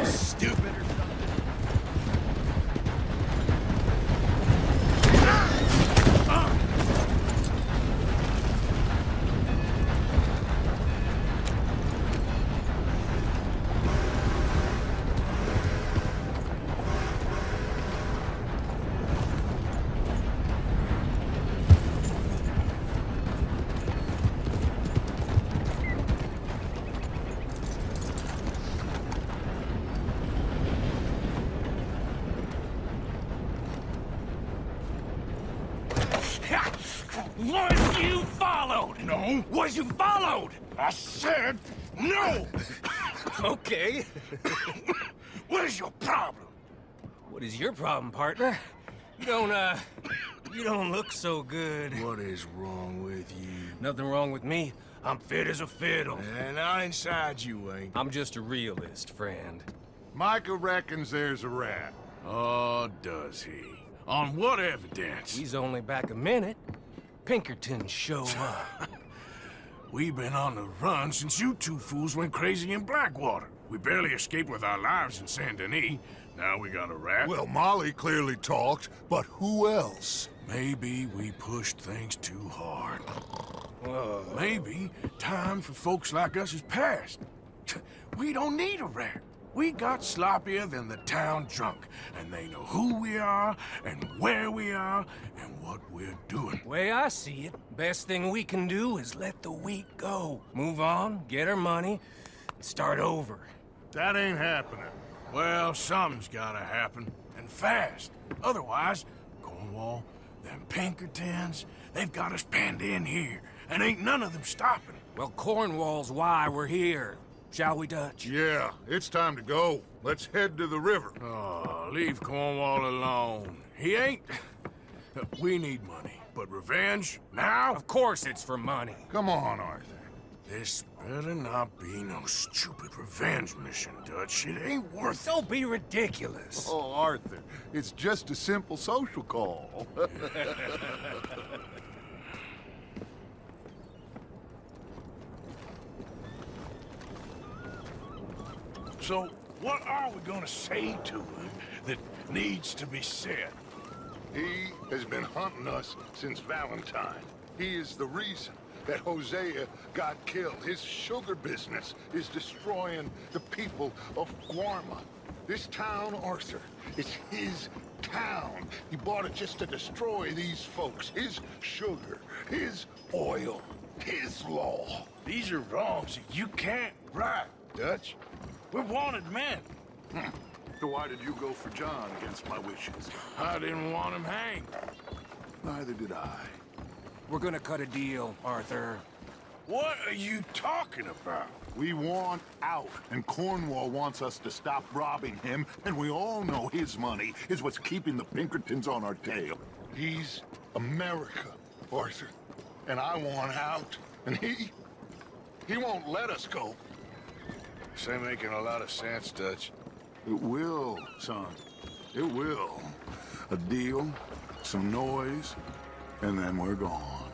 Stupid or something. Was you followed? No. Was you followed? I said no! Okay. What is your problem? What is your problem, partner? You don't look so good. What is wrong with you? Nothing wrong with me. I'm fit as a fiddle. And not inside you ain't. I'm just a realist, friend. Micah reckons there's a rat. Oh, does he? On what evidence? He's only back a minute. Pinkerton show up. We've been on the run since you two fools went crazy in Blackwater. We barely escaped with our lives in Saint Denis. Now we got a rat. Well, Molly clearly talked, but who else? Maybe we pushed things too hard. Whoa. Maybe time for folks like us is past. We don't need a rat. We got sloppier than the town drunk, and they know who we are, and where we are, and what we're doing. Way I see it, best thing we can do is let the week go. Move on, get our money, start over. That ain't happening. Well, something's gotta happen, and fast. Otherwise, Cornwall, them Pinkertons, they've got us penned in here, and ain't none of them stopping. Well, Cornwall's why we're here. Shall we, Dutch? Yeah, it's time to go. Let's head to the river. Oh, leave Cornwall alone. He ain't... We need money, but revenge? Now? Of course it's for money. Come on, Arthur. This better not be no stupid revenge mission, Dutch. It ain't worth it. Don't be ridiculous. Oh, Arthur, it's just a simple social call. So, what are we gonna say to him that needs to be said? He has been hunting us since Valentine. He is the reason that Hosea got killed. His sugar business is destroying the people of Guarma. This town, Arthur, it's his town. He bought it just to destroy these folks. His sugar, his oil, his law. These are wrongs that you can't right, Dutch. We're wanted men. So why did you go for John against my wishes? I didn't want him hanged. Neither did I. We're gonna cut a deal, Arthur. What are you talking about? We want out, and Cornwall wants us to stop robbing him, and we all know his money is what's keeping the Pinkertons on our tail. He's America, Arthur, and I want out, and he won't let us go. This ain't making a lot of sense, Dutch. It will, son. It will. A deal, some noise, and then we're gone.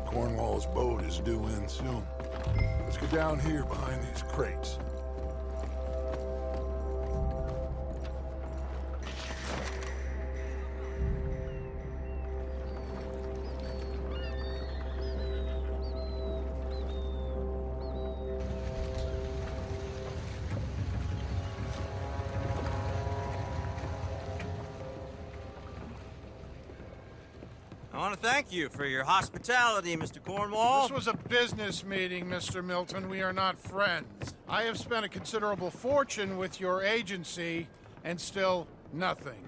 Cornwall's boat is due in soon. Let's get down here behind these crates. I want to thank you for your hospitality, Mr. Cornwall. This was a business meeting, Mr. Milton. We are not friends. I have spent a considerable fortune with your agency, and still nothing.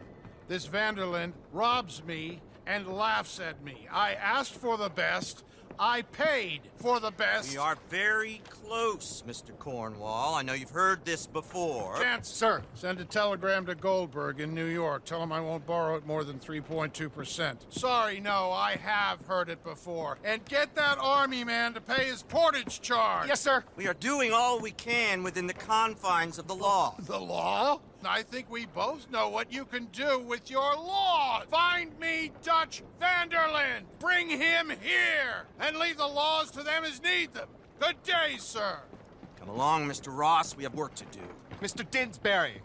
This Van der Linde robs me and laughs at me. I asked for the best. I paid for the best. We are very close, Mr. Cornwall. I know you've heard this before. Chance, sir. Send a telegram to Goldberg in New York. Tell him I won't borrow it more than 3.2%. Sorry, no, I have heard it before. And get that army man to pay his portage charge. Yes, sir. We are doing all we can within the confines of the law. The law? I think we both know what you can do with your laws. Find me Dutch Van Der Linde. Bring him here, and leave the laws to them as need them. Good day, sir. Come along, Mr. Ross. We have work to do. Mr. Didsbury.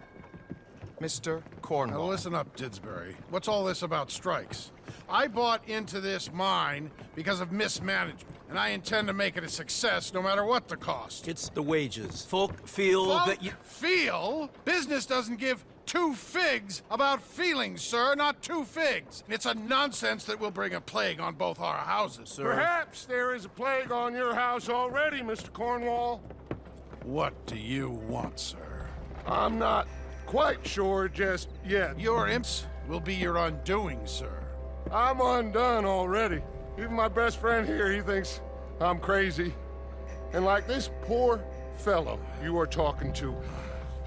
Mr. Cornwall. Now listen up, Didsbury. What's all this about strikes? I bought into this mine because of mismanagement, and I intend to make it a success no matter what the cost. It's the wages. Folk feel that you... Feel? Business doesn't give two figs about feelings, sir, not two figs. It's a nonsense that will bring a plague on both our houses, sir. Perhaps there is a plague on your house already, Mr. Cornwall. What do you want, sir? I'm not quite sure just yet. Your imps will be your undoing, sir. I'm undone already. Even my best friend here, he thinks I'm crazy. And like this poor fellow you are talking to,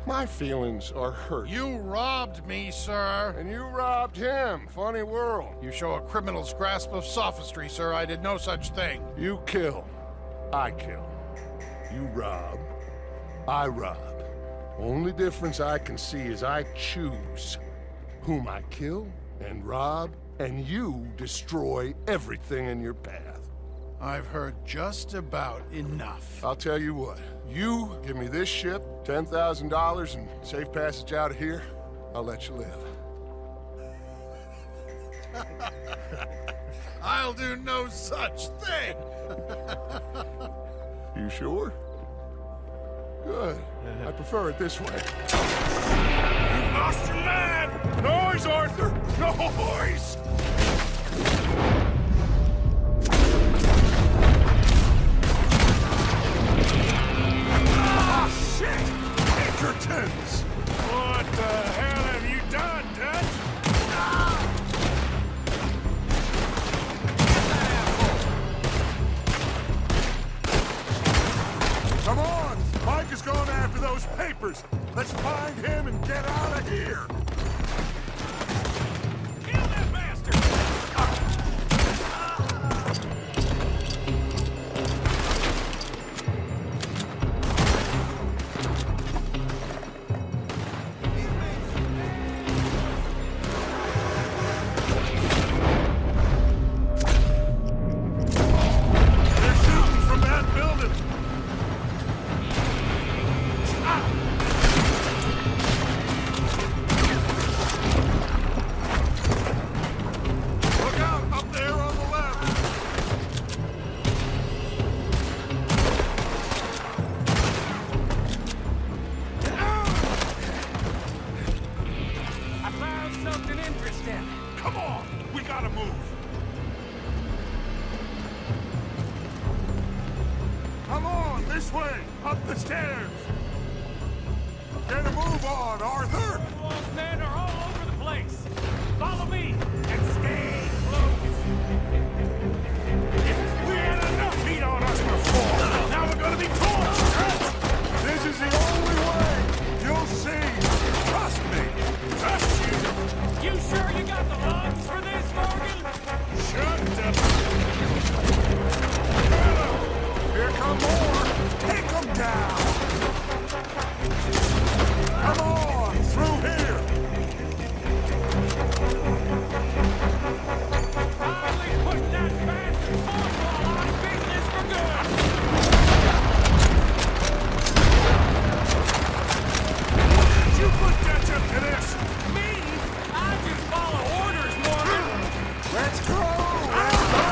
my feelings are hurt. You robbed me, sir. And you robbed him. Funny world. You show a criminal's grasp of sophistry, sir. I did no such thing. You kill. I kill. You rob. I rob. Only difference I can see is I choose whom I kill and rob, and you destroy everything in your path. I've heard just about enough. I'll tell you what. You give me this ship, $10,000, and safe passage out of here, I'll let you live. I'll do no such thing. You sure? Good. I prefer it this way. You lost your mind! Noise, Arthur! Noise! Ah, shit! Pinkertons! What the hell have you done, Dutch? Come on! Mike is going after those papers. Let's find him and get out of here. Kill that bastard! They're shooting from that building. Look out, up there on the left. I found something interesting. Come on, we gotta move. Come on, this way, up the stairs. Get a move on, Arthur. Cornwall's men are all over the place. Follow me and stay close. We had enough heat on us before. Now we're gonna be torched. This is the only way. You'll see. Trust me. Trust you. You sure you got the lungs for this, Morgan? Shut up. Here come more. Take them down. Come on, through here. Finally put that bastard Cornwall out of business for good. Did you put Dutch up to this? Me? I just follow orders, Morgan. Let's go. Let's go.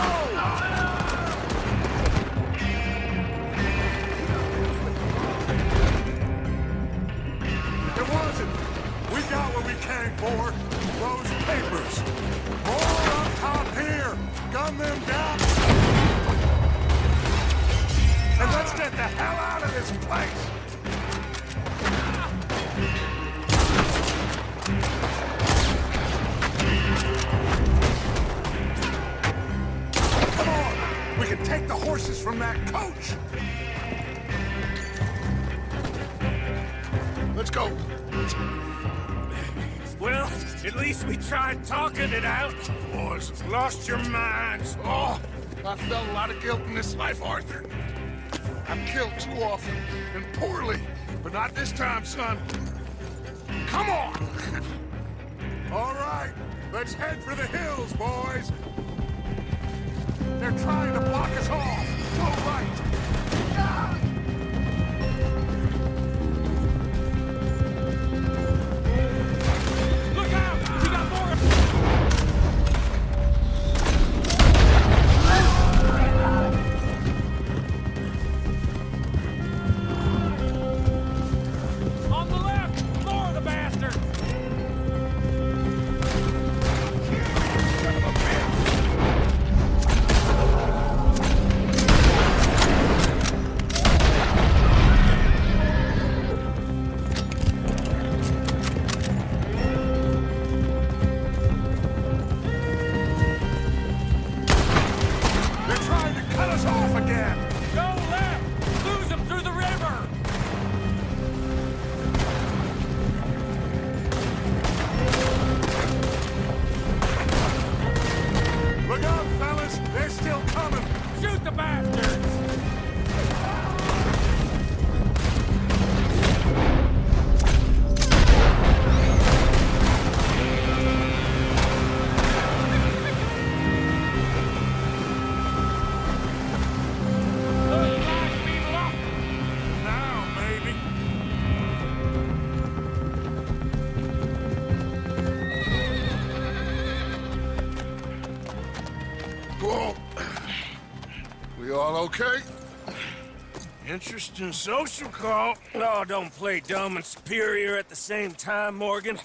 It wasn't. We got what we came for. Those papers. More up top here. Gun them down. And let's get the hell out of this place. Come on. We can take the horses from that coach. Let's go. Well, at least we tried talking it out. Boys have lost your minds. Oh, I felt a lot of guilt in this life, Arthur. I've killed too often and poorly, but not this time, son. Come on! All right, let's head for the hills, boys. They're trying to block us off. Go right. Ah! Look out! We got more! On the left! More of the bastards! They're trying to cut us off again. Go left! Lose them through the river! Look out, fellas. They're still coming. Shoot the bastards! Those last people up! Now, maybe. Whoa. We all okay? Interesting social call. Oh, don't play dumb and superior at the same time, Morgan.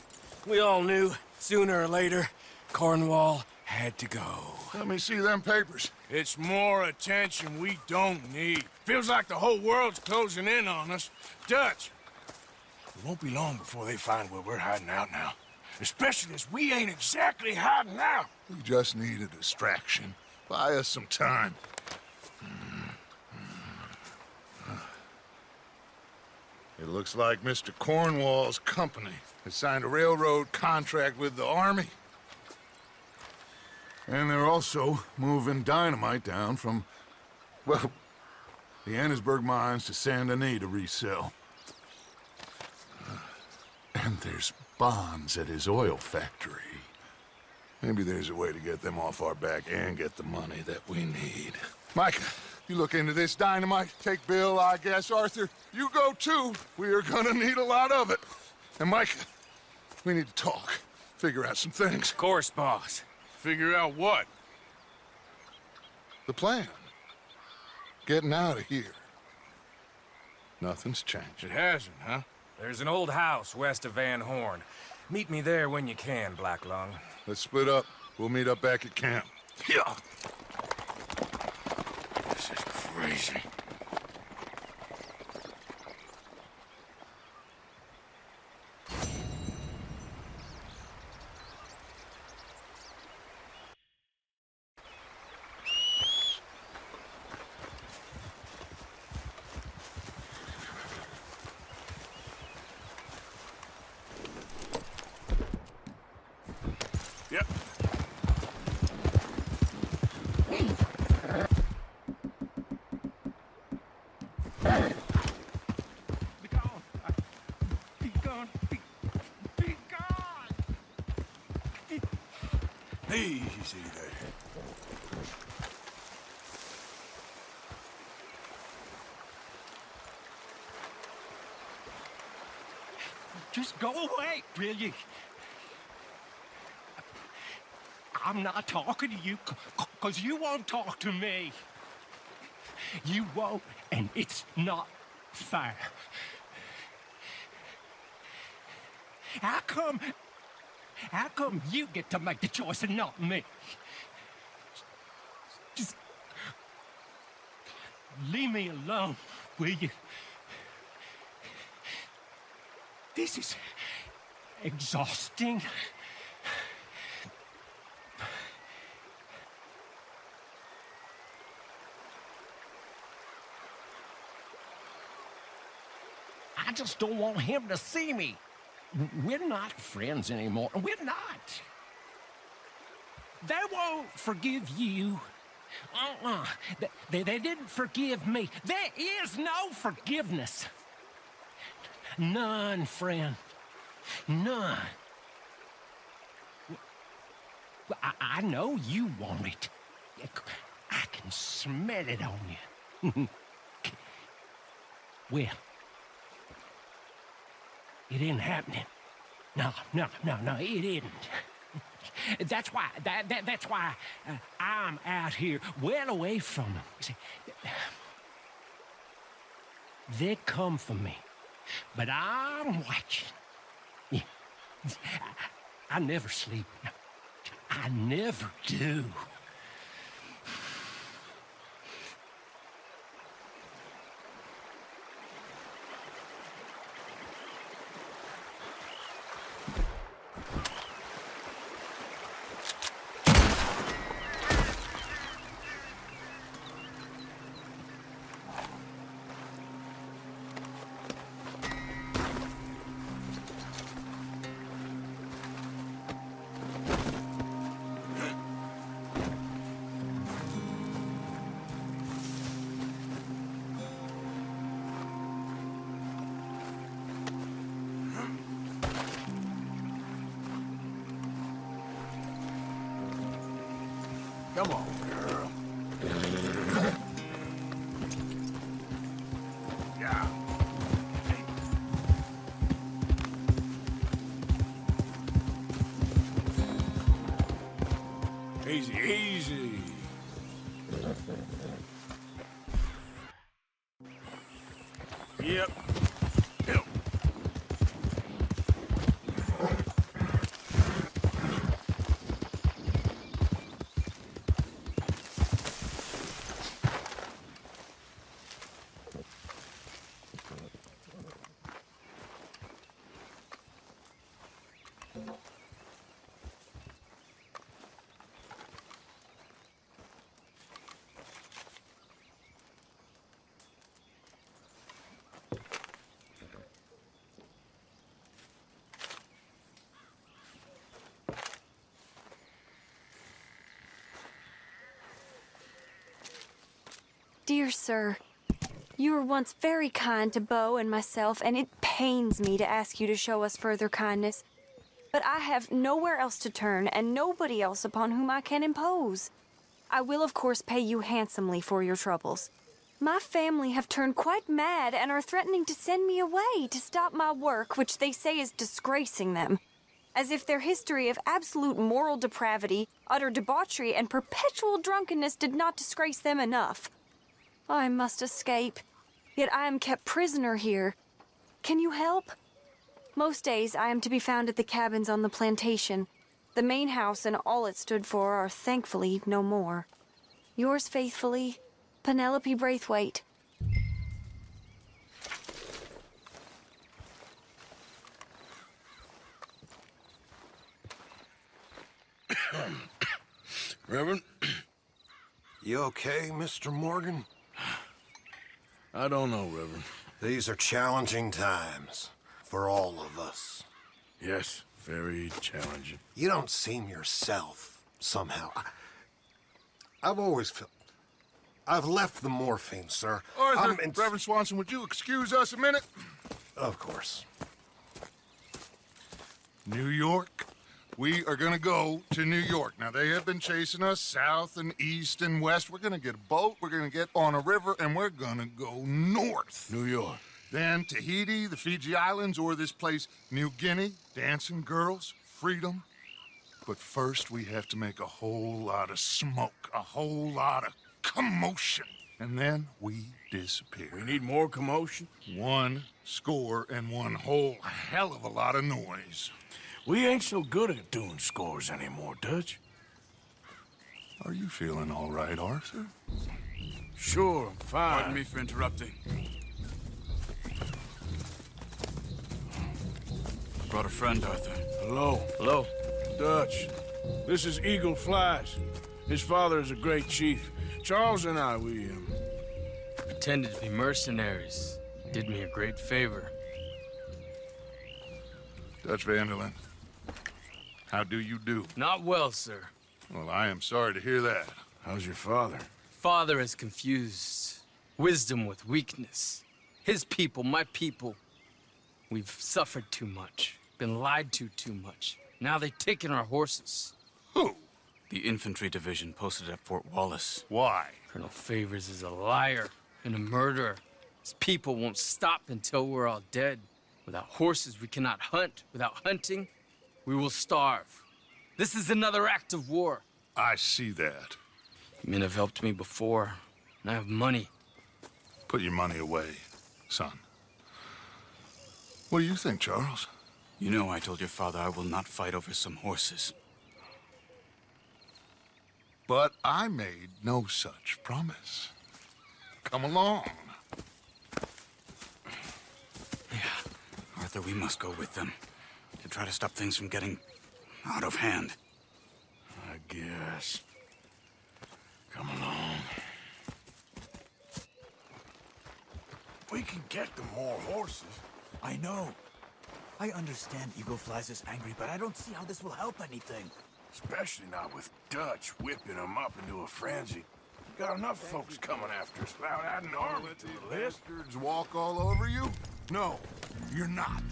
We all knew, sooner or later, Cornwall had to go. Let me see them papers. It's more attention we don't need. Feels like the whole world's closing in on us. Dutch, it won't be long before they find where we're hiding out now. Especially as we ain't exactly hiding out. We just need a distraction. Buy us some time. It looks like Mr. Cornwall's company has signed a railroad contract with the army. And they're also moving dynamite down from, well, the Annesburg mines to Saint Denis to resell. And there's bonds at his oil factory. Maybe there's a way to get them off our back and get the money that we need. Micah, you look into this dynamite. Take Bill, I guess. Arthur, you go too. We are gonna need a lot of it. And Micah, we need to talk. Figure out some things. Of course, boss. Figure out what? The plan. Getting out of here. Nothing's changed. It hasn't, huh? There's an old house west of Van Horn. Meet me there when you can, Black Lung. Let's split up. We'll meet up back at camp. Yeah. This is crazy. Yep. Be gone. Be gone. Be gone. Easy there. Just go away, will you? I'm not talking to you, because you won't talk to me. You won't, and it's not fair. How come you get to make the choice and not me? Just leave me alone, will you? This is exhausting. I just don't want him to see me. We're not friends anymore. We're not. They won't forgive you. They didn't forgive me. There is no forgiveness. None, friend. None. Well, I know you want it. I can smell it on you. Well, it ain't happening. No, it isn't. That's why, that's why I'm out here, well away from them. See, they come for me, but I'm watching. Yeah. I never sleep. I never do. Come on, girl. Yeah. Easy, easy. Yep. Yep. Dear sir, you were once very kind to Beau and myself, and it pains me to ask you to show us further kindness. But I have nowhere else to turn, and nobody else upon whom I can impose. I will, of course, pay you handsomely for your troubles. My family have turned quite mad and are threatening to send me away to stop my work, which they say is disgracing them. As if their history of absolute moral depravity, utter debauchery, and perpetual drunkenness did not disgrace them enough. I must escape, yet I am kept prisoner here. Can you help? Most days I am to be found at the cabins on the plantation. The main house and all it stood for are thankfully no more. Yours faithfully, Penelope Braithwaite. Reverend? You okay, Mr. Morgan? I don't know, Reverend. These are challenging times for all of us. Yes, very challenging. You don't seem yourself, somehow. I've always felt... I've left the morphine, sir. Arthur, Reverend Swanson, would you excuse us a minute? Of course. New York. We are gonna go to New York. Now, they have been chasing us south and east and west. We're gonna get a boat, we're gonna get on a river, and we're gonna go north. New York. Then Tahiti, the Fiji Islands, or this place, New Guinea, dancing girls, freedom. But first, we have to make a whole lot of smoke, a whole lot of commotion. And then we disappear. We need more commotion? 1 score and one whole hell of a lot of noise. We ain't so good at doing scores anymore, Dutch. Are you feeling all right, Arthur? Sure, I'm fine. Pardon me for interrupting. Brought a friend, Arthur. Hello. Hello. Dutch. This is Eagle Flies. His father is a great chief. Charles and I, we Pretended to be mercenaries. Did me a great favor. Dutch Van Der Linde. How do you do? Not well, sir. Well, I am sorry to hear that. How's your father? Father has confused wisdom with weakness. His people, my people, we've suffered too much. Been lied to too much. Now they've taken our horses. Who? The infantry division posted at Fort Wallace. Why? Colonel Favors is a liar and a murderer. His people won't stop until we're all dead. Without horses, we cannot hunt. Without hunting, we will starve. This is another act of war. I see that. You men have helped me before, and I have money. Put your money away, son. What do you think, Charles? You know I told your father I will not fight over some horses. But I made no such promise. Come along. Yeah, Arthur, we must go with them to try to stop things from getting out of hand. I guess. Come along. We can get them more horses. I know. I understand Eagle Flies is angry, but I don't see how this will help anything. Especially not with Dutch whipping them up into a frenzy. We've got enough folks coming after us without adding army to the list. Bastards walk all over you? No, you're not.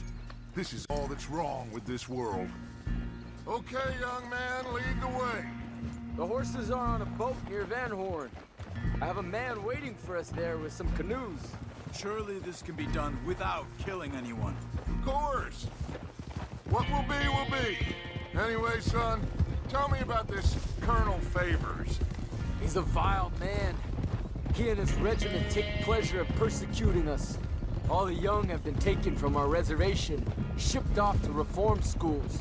This is all that's wrong with this world. Okay, young man, lead the way. The horses are on a boat near Van Horn. I have a man waiting for us there with some canoes. Surely this can be done without killing anyone. Of course. What will be, will be. Anyway, son, tell me about this Colonel Favors. He's a vile man. He and his regiment take pleasure in persecuting us. All the young have been taken from our reservation, shipped off to reform schools.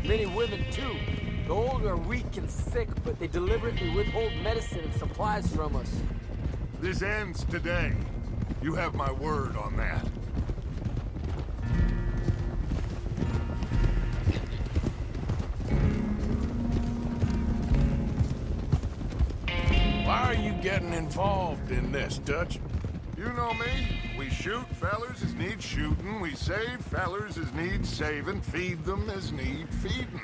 Many women, too. The old are weak and sick, but they deliberately withhold medicine and supplies from us. This ends today. You have my word on that. Why are you getting involved in this, Dutch? You know me. We shoot fellers as need shooting. We save fellers as need saving. Feed them as need feeding.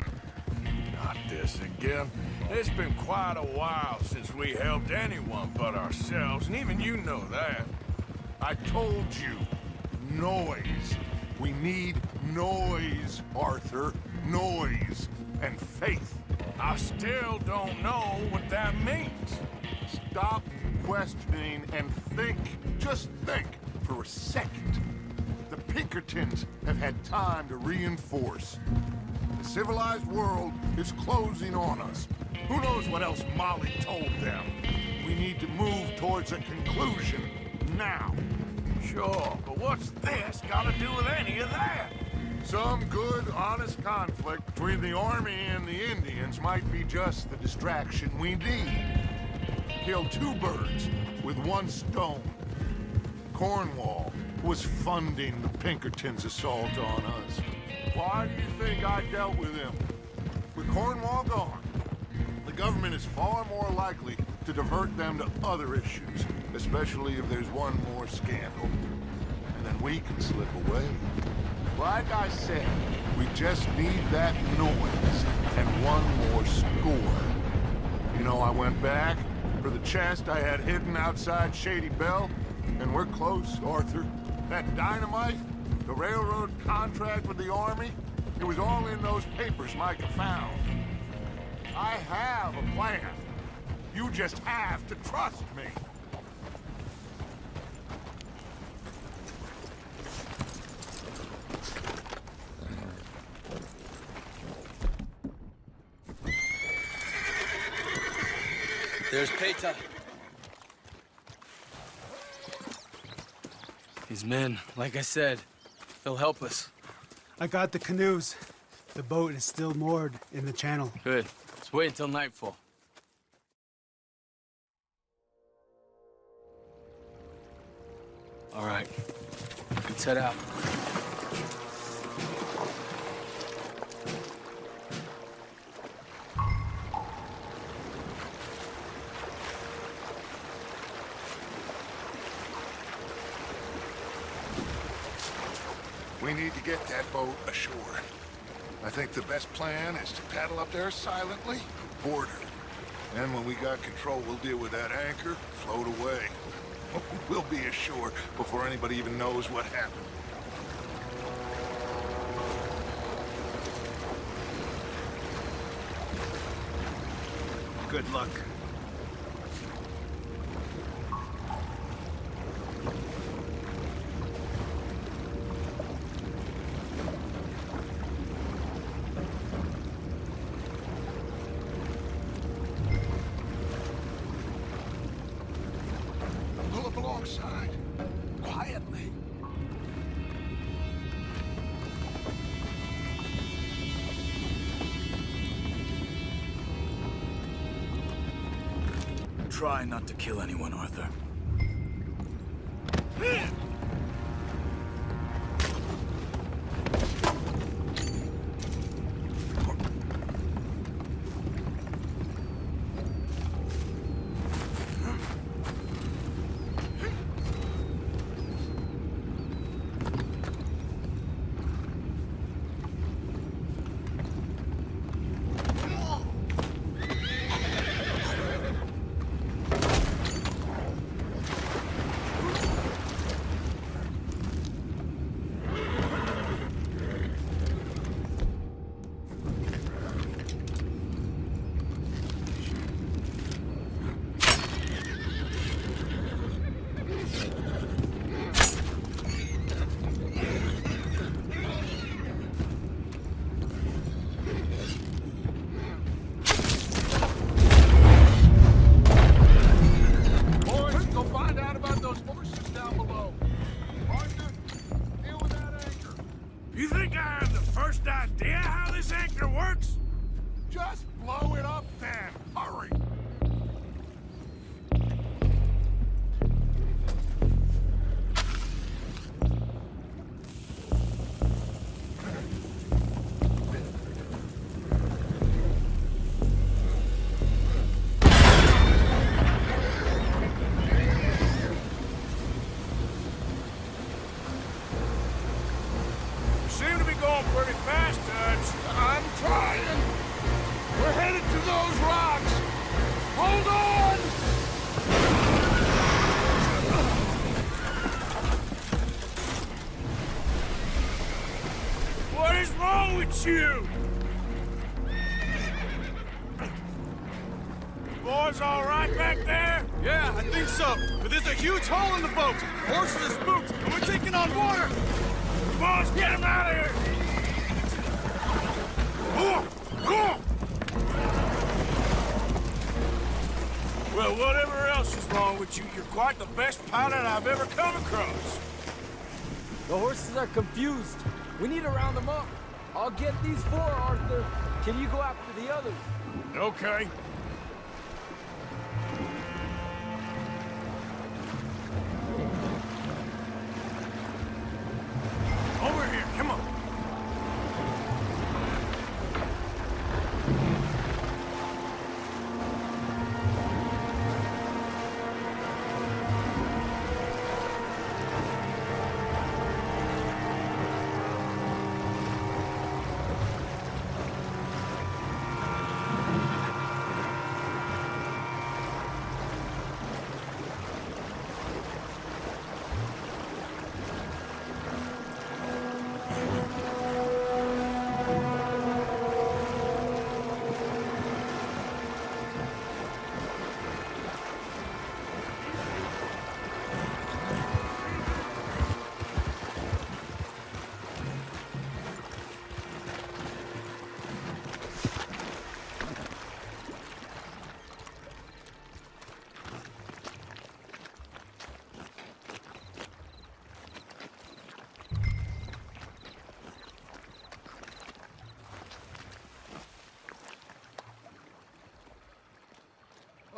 Not this again. It's been quite a while since we helped anyone but ourselves, and even you know that. I told you. Noise. We need noise, Arthur. Noise. And faith. I still don't know what that means. Stop questioning and think. Just think for a second. The Pinkertons have had time to reinforce. The civilized world is closing on us. Who knows what else Molly told them? We need to move towards a conclusion now. Sure, but what's this got to do with any of that? Some good, honest conflict between the army and the Indians might be just the distraction we need. Kill two birds with one stone. Cornwall was funding the Pinkertons' assault on us. Why do you think I dealt with him? With Cornwall gone, the government is far more likely to divert them to other issues, especially if there's one more scandal. And then we can slip away. Like I said, we just need that noise and one more score. You know, I went back for the chest I had hidden outside Shady Bell, and we're close, Arthur. That dynamite, the railroad contract with the army, it was all in those papers Micah found. I have a plan. You just have to trust me. There's Peta. These men, like I said, they'll help us. I got the canoes. The boat is still moored in the channel. Good. Let's wait until nightfall. All right. Let's head out. We need to get that boat ashore. I think the best plan is to paddle up there silently, board her. Then when we got control, we'll deal with that anchor, float away. We'll be ashore before anybody even knows what happened. Good luck. Pull up alongside. Quietly. Try not to kill anyone, Arthur. Just blow it up then. Hurry. Seem to be going pretty fast, Dutch. I'm trying. We're headed to those rocks. Hold on! What is wrong with you? Boys all right back there? Yeah, I think so. But there's a huge hole in the boat. Horses are spooked, and we're taking on water. Boys, get him out of here! Well, whatever else is wrong with you, you're quite the best pilot I've ever come across. The horses are confused. We need to round them up. I'll get these four, Arthur. Can you go after the others? Okay. Over here, come on.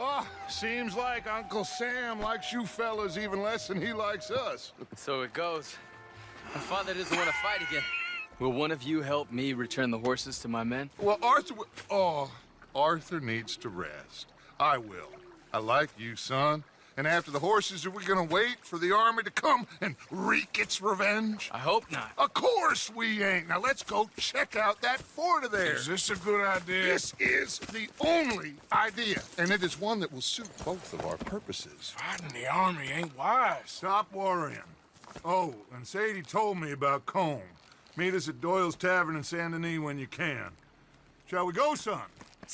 Oh, seems like Uncle Sam likes you fellas even less than he likes us. So it goes. My father doesn't want to fight again. Will one of you help me return the horses to my men? Well, Arthur needs to rest. I will. I like you, son. And after the horses, are we gonna wait for the army to come and wreak its revenge? I hope not. Of course we ain't. Now let's go check out that fort of theirs. Is this a good idea? This is the only idea, and it is one that will suit both of our purposes. Fighting the army ain't wise. Stop worrying. Oh, and Sadie told me about Combe. Meet us at Doyle's Tavern in Saint Denis when you can. Shall we go, son?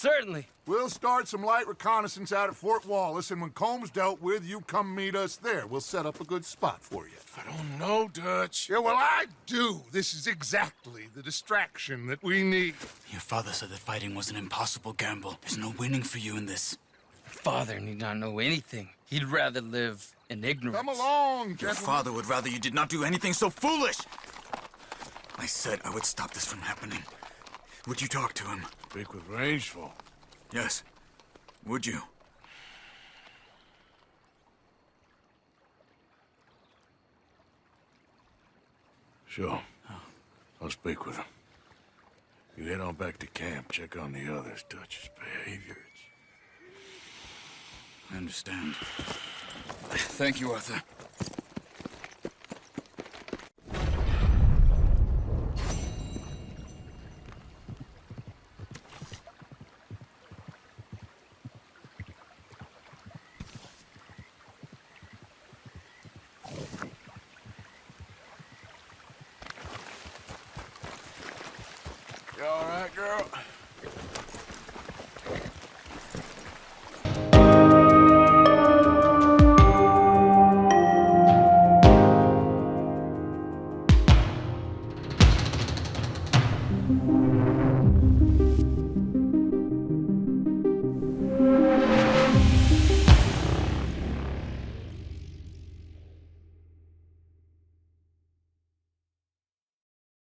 Certainly. We'll start some light reconnaissance out at Fort Wallace, and when Combs dealt with, you come meet us there. We'll set up a good spot for you. I don't know, Dutch. Yeah, well, I do. This is exactly the distraction that we need. Your father said that fighting was an impossible gamble. There's no winning for you in this. Father need not know anything. He'd rather live in ignorance. Come along, Your gentlemen. father would rather you did not do anything so foolish. I said I would stop this from happening. Would you talk to him? Speak with Rangeful. Yes. Would you? Sure. I'll speak with him. You head on back to camp, check on the others, Dutch's behavior. I understand. Thank you, Arthur.